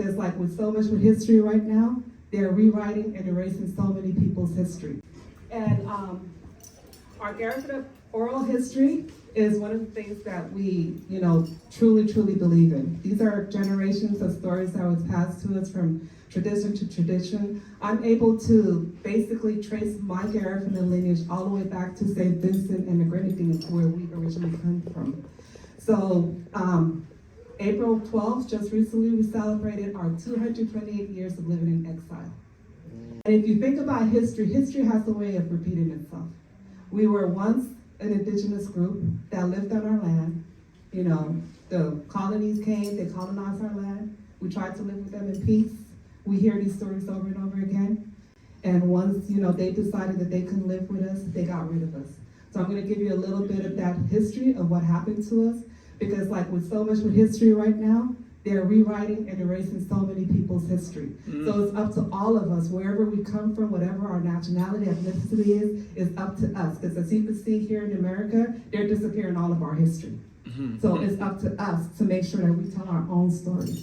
because like with so much with history right now, they're rewriting and erasing so many people's history. And our Garifuna oral history is one of the things that we, truly, truly believe in. These are generations of stories that was passed to us from tradition to tradition. I'm able to basically trace my Garifuna lineage all the way back to SaintVincent&TheGreanadines, where we originally come from. So April 12th, just recently, we celebrated our 228 years of living in exile. And if you think about history, history has a way of repeating itself. We were once an indigenous group that lived on our land. The colonies came, they colonized our land. We tried to live with them in peace. We hear these stories over and over again. And once, they decided that they couldn't live with us, they got rid of us. So I'm gonna give you a little bit of that history of what happened to us, because like with so much with history right now, they're rewriting and erasing so many people's history. So it's up to all of us, wherever we come from, whatever our nationality, ethnicity is up to us. Because as you can see here in America, they're disappearing all of our history. So it's up to us to make sure that we tell our own story.